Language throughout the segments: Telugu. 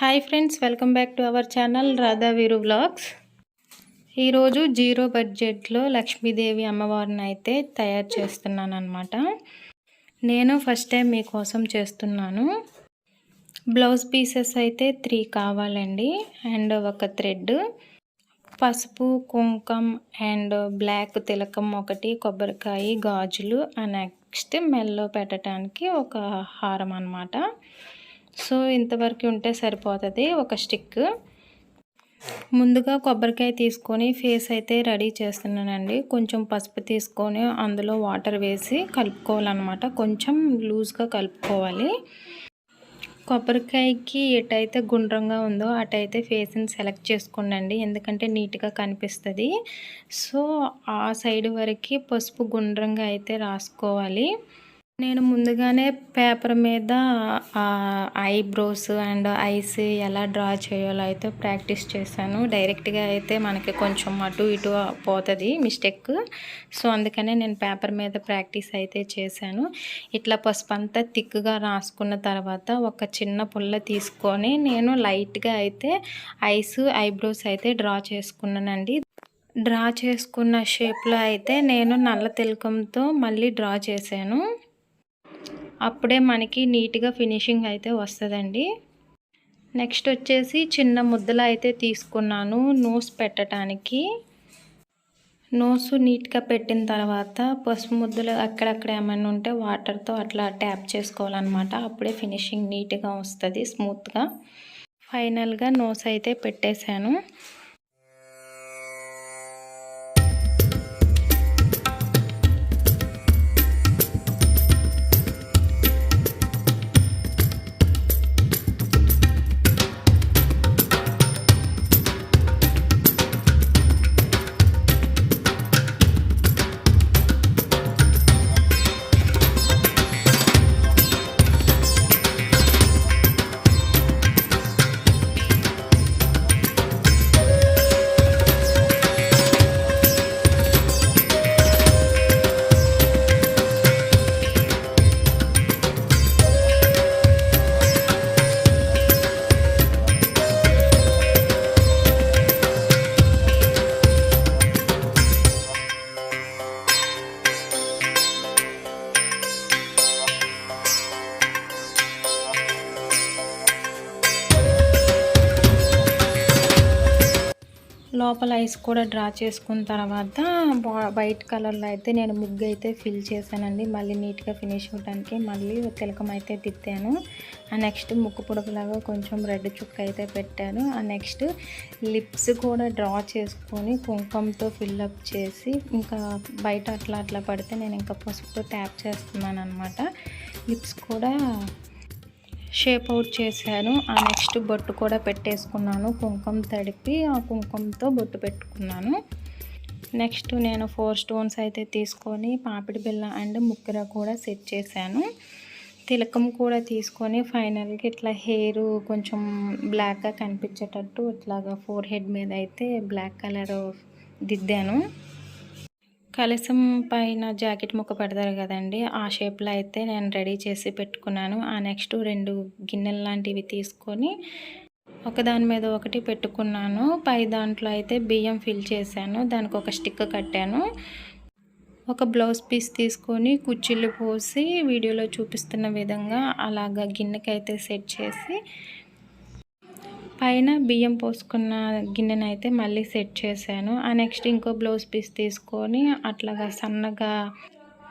Hi friends, welcome back to our channel Radha వీరు వ్లాగ్స్. ఈరోజు జీరో బడ్జెట్లో లక్ష్మీదేవి అమ్మవారిని అయితే తయారు చేస్తున్నాను అనమాట. నేను ఫస్ట్ టైం మీకోసం చేస్తున్నాను. బ్లౌజ్ పీసెస్ అయితే 3 కావాలండి, అండ్ ఒక థ్రెడ్, పసుపు, కుంకం అండ్ బ్లాక్ తిలకం ఒకటి, కొబ్బరికాయ, గాజులు, నెక్స్ట్ మెల్లో పెట్టడానికి ఒక హారం అన్నమాట. సో ఇంతవరకు ఉంటే సరిపోతుంది. ఒక స్టిక్. ముందుగా కొబ్బరికాయ తీసుకొని ఫేస్ అయితే రెడీ చేస్తున్నానండి. కొంచెం పసుపు తీసుకొని అందులో వాటర్ వేసి కలుపుకోవాలన్నమాట. కొంచెం లూజ్గా కలుపుకోవాలి. కొబ్బరికాయకి ఎటైతే గుండ్రంగా ఉందో అటైతే ఫేస్ని సెలెక్ట్ చేసుకోండి, ఎందుకంటే నీట్గా కనిపిస్తుంది. సో ఆ సైడ్ వరకు పసుపు గుండ్రంగా అయితే రాసుకోవాలి. నేను ముందుగానే పేపర్ మీద ఐబ్రోస్ అండ్ ఐస్ ఎలా డ్రా చేయాలో అయితే ప్రాక్టీస్ చేశాను. డైరెక్ట్గా అయితే మనకి కొంచెం అటు ఇటు పోతుంది మిస్టేక్. సో అందుకనే నేను పేపర్ మీద ప్రాక్టీస్ అయితే చేశాను. ఇట్లా పసుపు అంతా థిక్గా రాసుకున్న తర్వాత ఒక చిన్న పుల్ల తీసుకొని నేను లైట్గా అయితే ఐస్ ఐబ్రోస్ అయితే డ్రా చేసుకున్నానండి. డ్రా చేసుకున్న షేప్లో అయితే నేను నల్ల తిలకంతో మళ్ళీ డ్రా చేశాను. అప్పుడే మనకి నీట్గా ఫినిషింగ్ అయితే వస్తుందండి. నెక్స్ట్ వచ్చేసి చిన్న ముద్దలు అయితే తీసుకున్నాను నోస్ పెట్టడానికి. నోస్ నీట్గా పెట్టిన తర్వాత పసుపు ముద్దలు అక్కడక్కడ ఏమైనా ఉంటే వాటర్తో అట్లా ట్యాప్ చేసుకోవాలన్నమాట. అప్పుడే ఫినిషింగ్ నీట్గా వస్తుంది, స్మూత్గా. ఫైనల్గా నోస్ అయితే పెట్టేశాను. లోపల ఐస్ కూడా డ్రా చేసుకున్న తర్వాత వైట్ కలర్లో అయితే నేను ముగ్గు అయితే ఫిల్ చేశానండి. మళ్ళీ నీట్గా ఫినిష్ అవ్వడానికి మళ్ళీ తిలకం అయితే తిప్పాను. నెక్స్ట్ ముక్కు పొడవులాగా కొంచెం రెడ్ చుక్క అయితే పెట్టాను. నెక్స్ట్ లిప్స్ కూడా డ్రా చేసుకొని కుంకుమతో ఫిల్అప్ చేసి ఇంకా బయట అట్లా పడితే నేను ఇంకా పసుపుతో ట్యాప్ చేస్తున్నాను అనమాట. లిప్స్ కూడా షేప్ అవుట్ చేశాను. నెక్స్ట్ బొట్టు కూడా పెట్టేసుకున్నాను. కుంకుమ తడిపి ఆ కుంకుమతో బొట్టు పెట్టుకున్నాను. నెక్స్ట్ నేను 4 స్టోన్స్ అయితే తీసుకొని పాపిడి బిళ్ళ అండ్ ముక్కెర కూడా సెట్ చేశాను. తిలకం కూడా తీసుకొని ఫైనల్గా ఇట్లా హెయిర్ కొంచెం బ్లాక్గా కనిపించేటట్టు ఇట్లాగా ఫోర్ హెడ్ మీద అయితే బ్లాక్ కలర్ దిద్దాను. కలసం పైన జాకెట్ ముక్క పెడతారు కదండి, ఆ షేప్లో అయితే నేను రెడీ చేసి పెట్టుకున్నాను. నెక్స్ట్ 2 గిన్నెలు లాంటివి తీసుకొని ఒకదాని మీద ఒకటి పెట్టుకున్నాను. పై దాంట్లో అయితే బియ్యం ఫిల్ చేశాను. దానికి ఒక స్టిక్ కట్టాను. ఒక బ్లౌజ్ పీస్ తీసుకొని కుచ్చిళ్ళు పోసి వీడియోలో చూపిస్తున్న విధంగా అలాగా గిన్నెకైతే సెట్ చేసి పైన బియ్యం పోసుకున్న గిన్నెను అయితే మళ్ళీ సెట్ చేశాను. నెక్స్ట్ ఇంకో బ్లౌజ్ పీస్ తీసుకొని అట్లాగా సన్నగా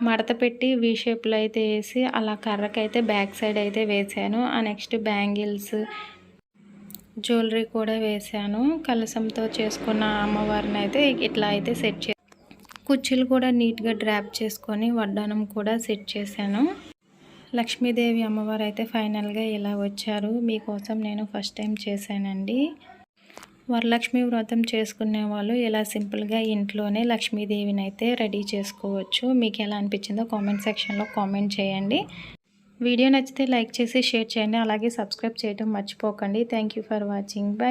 మడత పెట్టి వీ షేప్లో అయితే వేసి అలా కర్రకైతే బ్యాక్ సైడ్ అయితే వేసాను. నెక్స్ట్ బ్యాంగిల్స్, జ్యువెలరీ కూడా వేసాను. కలసంతో చేసుకున్న అమ్మవారిని అయితే ఇట్లా అయితే సెట్ చేశాను. కుర్చీలు కూడా నీట్గా డ్రాప్ చేసుకొని వడ్డానం కూడా సెట్ చేశాను. లక్ష్మీదేవి అమ్మవారు అయితే ఫైనల్గా ఇలా వచ్చారు. మీకోసం నేను ఫస్ట్ టైం చేశానండి. వరలక్ష్మి వ్రతం చేసుకునే వాళ్ళు ఇలా సింపుల్గా ఇంట్లోనే లక్ష్మీదేవిని అయితే రెడీ చేసుకోవచ్చు. మీకు ఎలా అనిపించిందో కామెంట్ సెక్షన్లో కామెంట్ చేయండి. వీడియో నచ్చితే లైక్ చేసి షేర్ చేయండి. అలాగే సబ్స్క్రైబ్ చేయడం మర్చిపోకండి. Thank you for watching. By.